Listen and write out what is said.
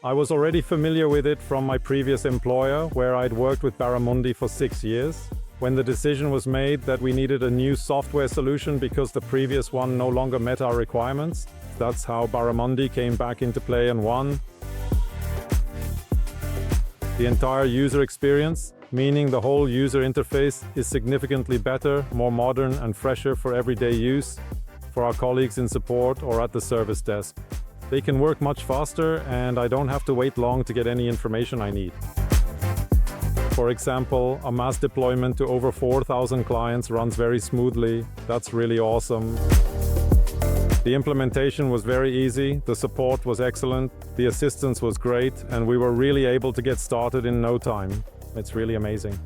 I was already familiar with it from my previous employer, where I'd worked with Baramundi for 6 years. When the decision was made that we needed a new software solution because the previous one no longer met our requirements, that's how Baramundi came back into play and won. The entire user experience, meaning the whole user interface, is significantly better, more modern and fresher for everyday use, for our colleagues in support or at the service desk. They can work much faster, and I don't have to wait long to get any information I need. For example, a mass deployment to over 4,000 clients runs very smoothly. That's really awesome. The implementation was very easy, the support was excellent, the assistance was great, and we were really able to get started in no time. It's really amazing.